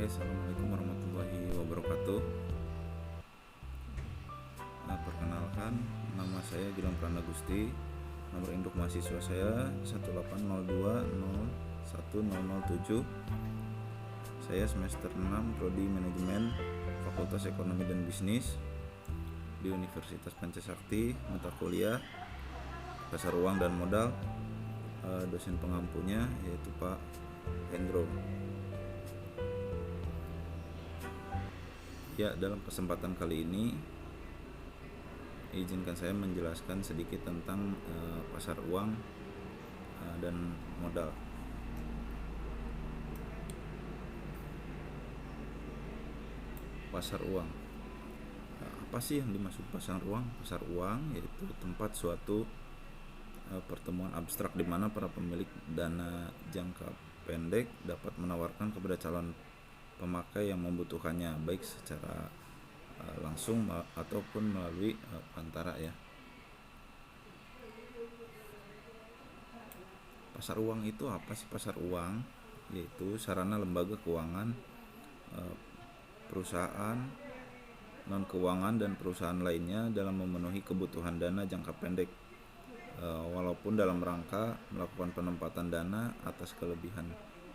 Oke, assalamualaikum warahmatullahi wabarakatuh. Perkenalkan, nama saya Gilang Prana Gusti. Nomor induk mahasiswa saya 180201007. Saya semester 6 Prodi Manajemen Fakultas Ekonomi dan Bisnis di Universitas Pancasakti, mata kuliah Pasar Uang dan Modal. Dosen pengampunya yaitu Pak Hendro. Ya, dalam kesempatan kali ini izinkan saya menjelaskan sedikit tentang pasar uang dan modal. Pasar uang. Apa sih yang dimaksud pasar uang? Pasar uang yaitu tempat suatu pertemuan abstrak di mana para pemilik dana jangka pendek dapat menawarkan kepada calon pemakai yang membutuhkannya, baik secara langsung ataupun melalui perantara ya. Pasar uang itu apa sih? Pasar uang yaitu sarana lembaga keuangan, perusahaan non keuangan dan perusahaan lainnya dalam memenuhi kebutuhan dana jangka pendek, walaupun dalam rangka melakukan penempatan dana atas kelebihan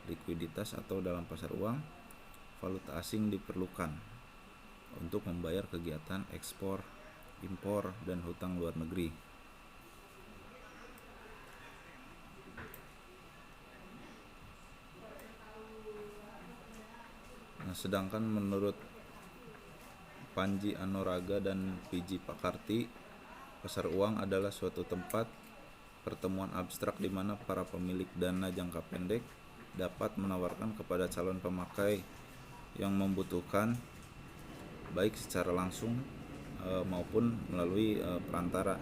likuiditas atau dalam pasar uang valuta asing diperlukan untuk membayar kegiatan ekspor, impor, dan hutang luar negeri. Nah, sedangkan menurut Panji Anoraga dan P.J. Pakarti, pasar uang adalah suatu tempat pertemuan abstrak di mana para pemilik dana jangka pendek dapat menawarkan kepada calon pemakai yang membutuhkan, baik secara langsung maupun melalui perantara.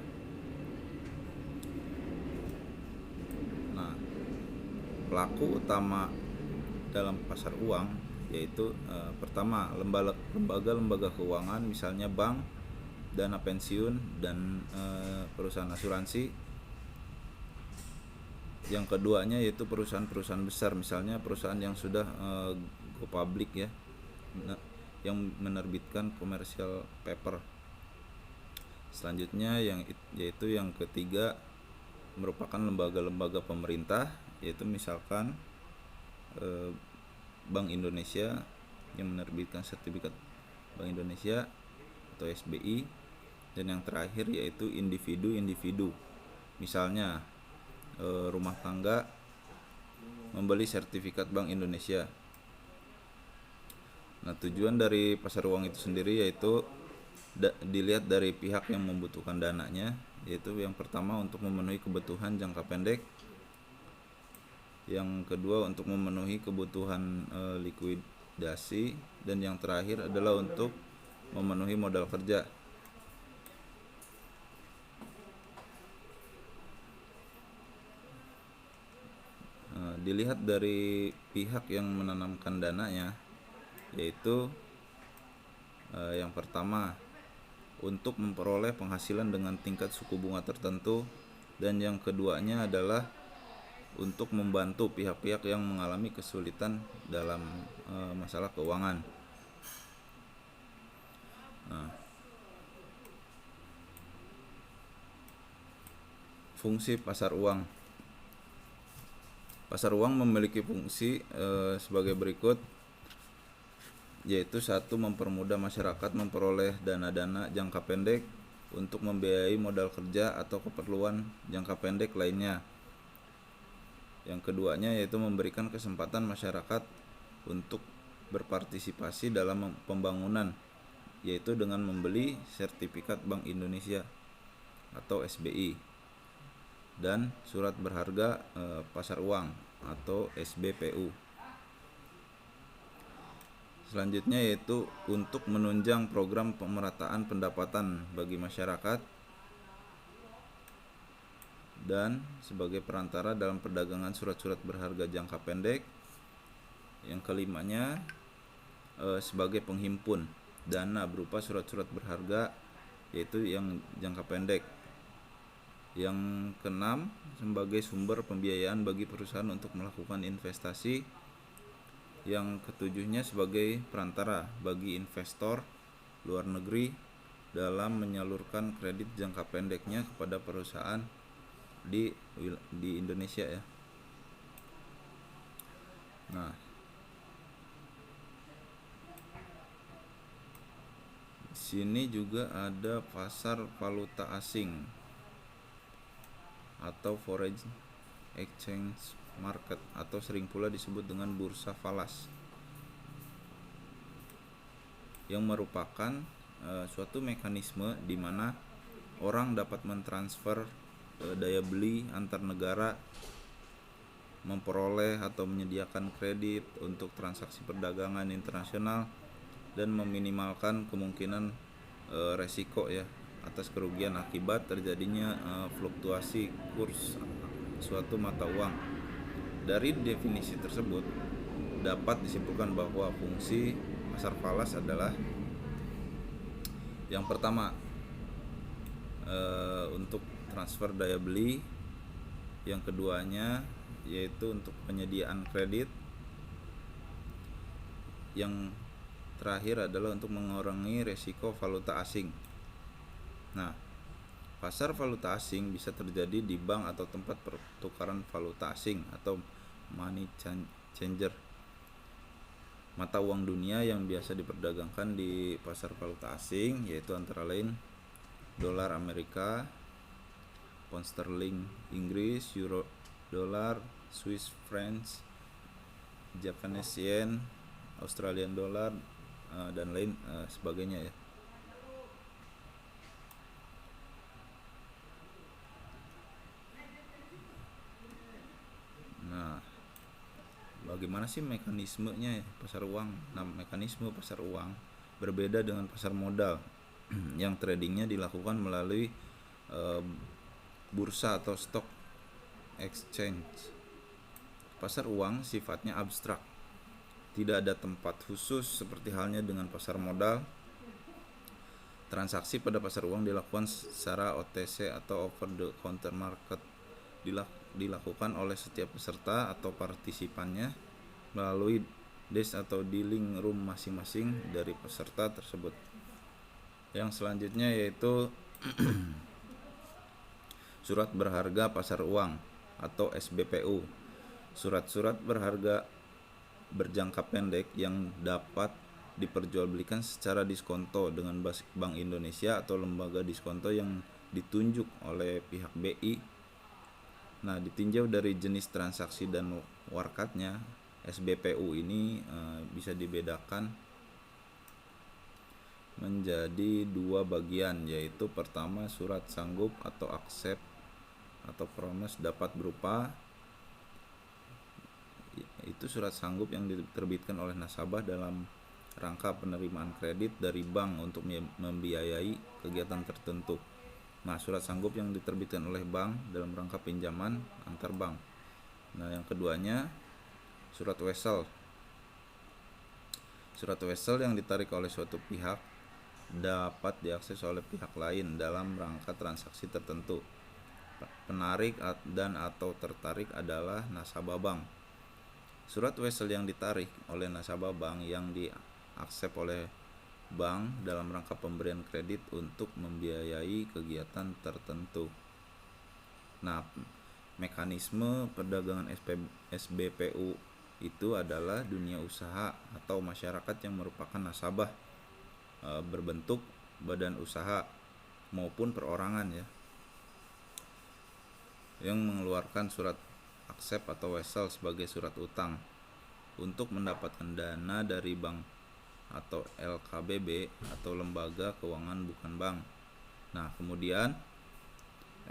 Nah, pelaku utama dalam pasar uang yaitu pertama lembaga-lembaga keuangan, misalnya bank, dana pensiun, dan perusahaan asuransi. Yang keduanya yaitu perusahaan-perusahaan besar, misalnya perusahaan yang sudah go public ya, yang menerbitkan commercial paper. Selanjutnya yaitu yang ketiga merupakan lembaga-lembaga pemerintah, yaitu misalkan Bank Indonesia yang menerbitkan sertifikat Bank Indonesia atau SBI. Dan yang terakhir yaitu individu-individu, misalnya rumah tangga membeli sertifikat Bank Indonesia. Nah, tujuan dari pasar uang itu sendiri yaitu dilihat dari pihak yang membutuhkan dananya, yaitu yang pertama untuk memenuhi kebutuhan jangka pendek, yang kedua untuk memenuhi kebutuhan likuidasi, dan yang terakhir adalah untuk memenuhi modal kerja. Dilihat dari pihak yang menanamkan dananya, yaitu yang pertama untuk memperoleh penghasilan dengan tingkat suku bunga tertentu, dan yang keduanya adalah untuk membantu pihak-pihak yang mengalami kesulitan dalam masalah keuangan. Nah, fungsi pasar uang. Pasar uang memiliki fungsi sebagai berikut, yaitu satu, mempermudah masyarakat memperoleh dana-dana jangka pendek untuk membiayai modal kerja atau keperluan jangka pendek lainnya. Yang keduanya yaitu memberikan kesempatan masyarakat untuk berpartisipasi dalam pembangunan, yaitu dengan membeli sertifikat Bank Indonesia atau SBI dan surat berharga pasar uang atau SBPU. Selanjutnya yaitu untuk menunjang program pemerataan pendapatan bagi masyarakat dan sebagai perantara dalam perdagangan surat-surat berharga jangka pendek. Yang kelimanya sebagai penghimpun dana berupa surat-surat berharga, yaitu yang jangka pendek. Yang keenam, sebagai sumber pembiayaan bagi perusahaan untuk melakukan investasi. Yang ketujuhnya sebagai perantara bagi investor luar negeri dalam menyalurkan kredit jangka pendeknya kepada perusahaan di Indonesia ya. Nah, sini juga ada pasar valuta asing atau foreign exchange market atau sering pula disebut dengan bursa falas, yang merupakan suatu mekanisme di mana orang dapat mentransfer daya beli antar negara, memperoleh atau menyediakan kredit untuk transaksi perdagangan internasional, dan meminimalkan kemungkinan resiko ya atas kerugian akibat terjadinya fluktuasi kurs suatu mata uang. Dari definisi tersebut dapat disimpulkan bahwa fungsi pasar falas adalah yang pertama untuk transfer daya beli, yang keduanya yaitu untuk penyediaan kredit, yang terakhir adalah untuk mengurangi resiko valuta asing. Nah, pasar valuta asing bisa terjadi di bank atau tempat pertukaran valuta asing atau money changer, mata uang dunia yang biasa diperdagangkan di pasar valuta asing, yaitu antara lain dolar Amerika, pound sterling Inggris, euro dolar, Swiss francs, Japanese yen, Australian dollar, dan lain sebagainya ya. Nah, bagaimana sih mekanismenya ya pasar uang? Nah, mekanisme pasar uang berbeda dengan pasar modal yang tradingnya dilakukan melalui bursa atau stock exchange. Pasar uang sifatnya abstrak, tidak ada tempat khusus seperti halnya dengan pasar modal. Transaksi pada pasar uang dilakukan secara OTC atau over the counter market, dilakukan oleh setiap peserta atau partisipannya melalui desk atau dealing room masing-masing dari peserta tersebut. Yang selanjutnya yaitu surat berharga pasar uang atau SBPU. Surat-surat berharga berjangka pendek yang dapat diperjualbelikan secara diskonto dengan Bank Indonesia atau lembaga diskonto yang ditunjuk oleh pihak BI. Nah, ditinjau dari jenis transaksi dan warkatnya, SBPU ini bisa dibedakan menjadi dua bagian, yaitu pertama surat sanggup atau accept atau promise dapat berupa itu surat sanggup yang diterbitkan oleh nasabah dalam rangka penerimaan kredit dari bank untuk membiayai kegiatan tertentu. Nah, surat sanggup yang diterbitkan oleh bank dalam rangka pinjaman antar bank. Nah, yang keduanya surat wesel. Surat wesel yang ditarik oleh suatu pihak dapat diakses oleh pihak lain dalam rangka transaksi tertentu. Penarik dan atau tertarik adalah nasabah bank. Surat wesel yang ditarik oleh nasabah bank yang diaksep oleh bank dalam rangka pemberian kredit untuk membiayai kegiatan tertentu. Nah, mekanisme perdagangan SBPU itu adalah dunia usaha atau masyarakat yang merupakan nasabah berbentuk badan usaha maupun perorangan ya, yang mengeluarkan surat aksep atau wesel sebagai surat utang untuk mendapatkan dana dari bank atau LKBB atau lembaga keuangan bukan bank. Nah, kemudian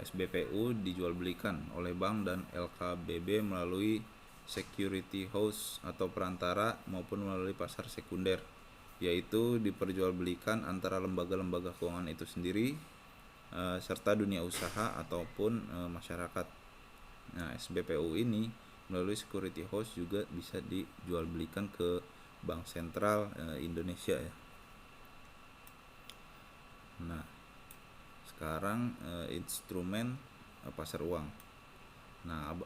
SBPU dijual belikan oleh bank dan LKBB melalui security house atau perantara maupun melalui pasar sekunder, yaitu diperjualbelikan antara lembaga-lembaga keuangan itu sendiri serta dunia usaha ataupun masyarakat. Nah, SBPU ini melalui security house juga bisa dijual belikan ke Bank Sentral Indonesia ya. Nah, sekarang instrumen pasar uang. Nah,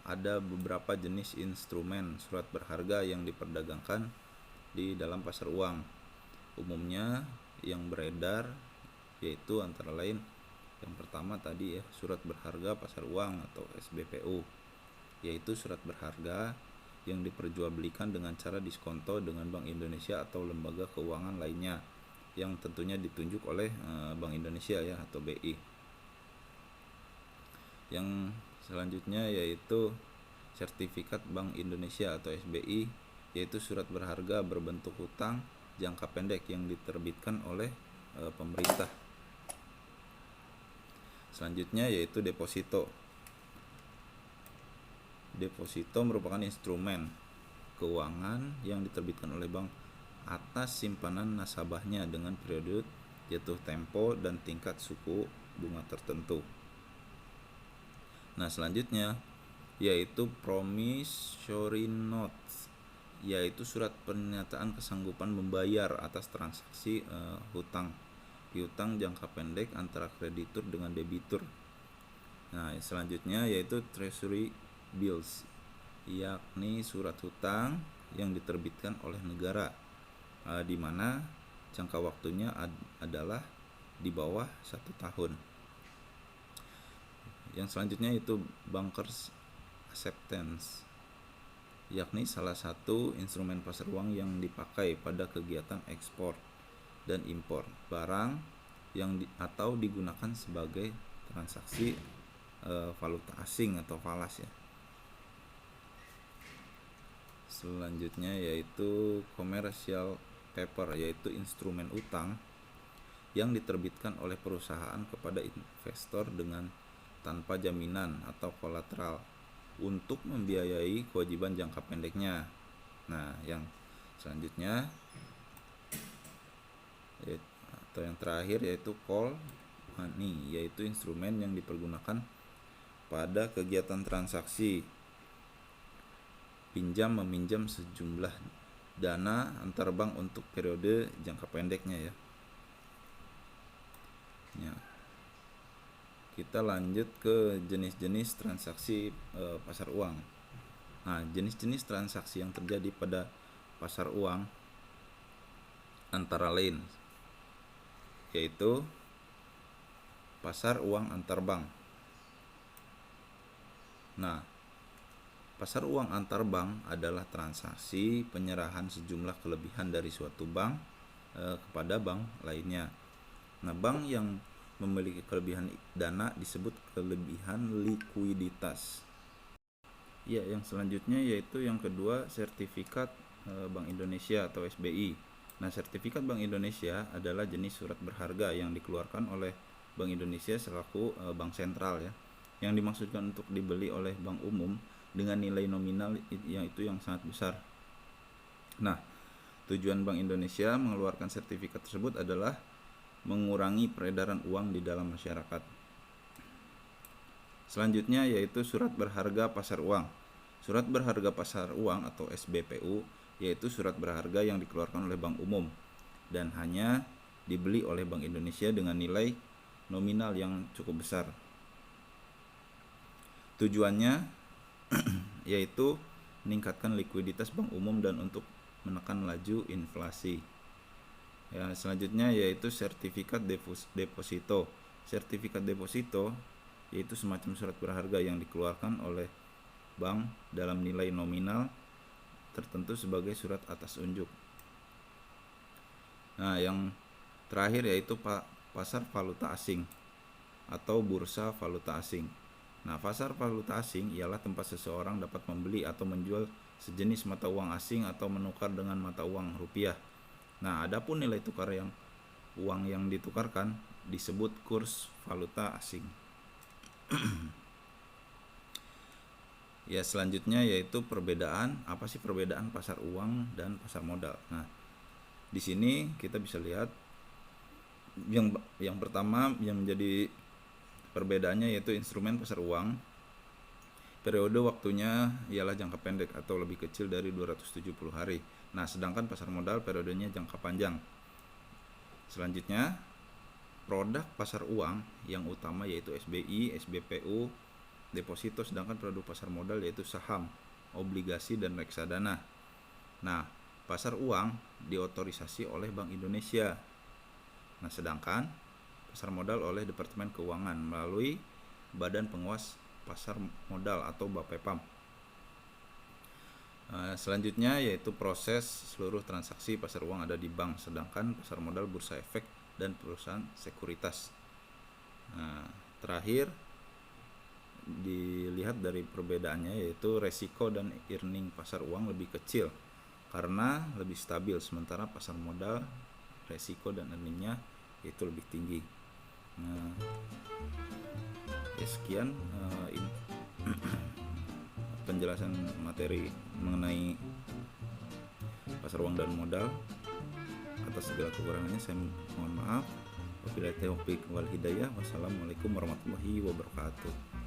ada beberapa jenis instrumen surat berharga yang diperdagangkan di dalam pasar uang. Umumnya yang beredar yaitu antara lain yang pertama tadi ya, surat berharga pasar uang atau SBPU, yaitu surat berharga yang diperjualbelikan dengan cara diskonto dengan Bank Indonesia atau lembaga keuangan lainnya yang tentunya ditunjuk oleh Bank Indonesia ya atau BI. Yang selanjutnya yaitu sertifikat Bank Indonesia atau SBI, yaitu surat berharga berbentuk hutang jangka pendek yang diterbitkan oleh pemerintah. Selanjutnya yaitu deposito. Deposito merupakan instrumen keuangan yang diterbitkan oleh bank atas simpanan nasabahnya dengan periode jatuh tempo dan tingkat suku bunga tertentu. Nah, selanjutnya yaitu promissory notes, yaitu surat pernyataan kesanggupan membayar atas transaksi hutang piutang jangka pendek antara kreditur dengan debitur. Nah, selanjutnya yaitu treasury bills, yakni surat hutang yang diterbitkan oleh negara di mana jangka waktunya adalah di bawah 1 tahun. Yang selanjutnya itu bankers acceptance, yakni salah satu instrumen pasar uang yang dipakai pada kegiatan ekspor dan impor barang yang atau digunakan sebagai transaksi valuta asing atau falas ya. Selanjutnya yaitu commercial paper, yaitu instrumen utang yang diterbitkan oleh perusahaan kepada investor dengan tanpa jaminan atau kolateral untuk membiayai kewajiban jangka pendeknya. Nah, yang selanjutnya atau yang terakhir yaitu call money, yaitu instrumen yang dipergunakan pada kegiatan transaksi pinjam meminjam sejumlah dana antar bank untuk periode jangka pendeknya ya. Kita lanjut ke jenis-jenis transaksi pasar uang. Nah, jenis-jenis transaksi yang terjadi pada pasar uang antara lain yaitu pasar uang antar bank. Nah, pasar uang antar bank adalah transaksi penyerahan sejumlah kelebihan dari suatu bank kepada bank lainnya. Nah, bank yang memiliki kelebihan dana disebut kelebihan likuiditas. Ya, yang selanjutnya yaitu yang kedua sertifikat Bank Indonesia atau SBI. Nah, sertifikat Bank Indonesia adalah jenis surat berharga yang dikeluarkan oleh Bank Indonesia selaku bank sentral ya, yang dimaksudkan untuk dibeli oleh bank umum dengan nilai nominal yang sangat besar. Nah, tujuan Bank Indonesia mengeluarkan sertifikat tersebut adalah mengurangi peredaran uang di dalam masyarakat. Selanjutnya yaitu surat berharga pasar uang. Surat berharga pasar uang atau SBPU yaitu surat berharga yang dikeluarkan oleh bank umum dan hanya dibeli oleh Bank Indonesia dengan nilai nominal yang cukup besar. Tujuannya yaitu meningkatkan likuiditas bank umum dan untuk menekan laju inflasi. Ya, selanjutnya yaitu sertifikat deposito. Sertifikat deposito yaitu semacam surat berharga yang dikeluarkan oleh bank dalam nilai nominal tertentu sebagai surat atas unjuk. Nah, yang terakhir yaitu pasar valuta asing atau bursa valuta asing. Nah, pasar valuta asing ialah tempat seseorang dapat membeli atau menjual sejenis mata uang asing atau menukar dengan mata uang rupiah. Nah, adapun nilai tukar uang yang ditukarkan disebut kurs valuta asing. Ya, selanjutnya yaitu perbedaan. Apa sih perbedaan pasar uang dan pasar modal? Nah, di sini kita bisa lihat yang pertama yang menjadi perbedaannya yaitu instrumen pasar uang. Periode waktunya ialah jangka pendek atau lebih kecil dari 270 hari. Nah, sedangkan pasar modal periodenya jangka panjang. Selanjutnya, produk pasar uang yang utama yaitu SBI, SBPU, deposito, sedangkan produk pasar modal yaitu saham, obligasi, dan reksadana. Nah, pasar uang diotorisasi oleh Bank Indonesia. Nah, sedangkan pasar modal oleh Departemen Keuangan melalui Badan Pengawas Pasar Modal atau BAPEPAM. Selanjutnya yaitu proses seluruh transaksi pasar uang ada di bank, sedangkan pasar modal bursa efek dan perusahaan sekuritas. Nah, terakhir dilihat dari perbedaannya yaitu resiko dan earning pasar uang lebih kecil karena lebih stabil, sementara pasar modal resiko dan earningnya itu lebih tinggi. Nah, ya sekian ini penjelasan materi mengenai pasar uang dan modal. Atas segala kekurangannya saya mohon maaf. Wabillahi taufiq wal hidayah. Wassalamualaikum warahmatullahi wabarakatuh.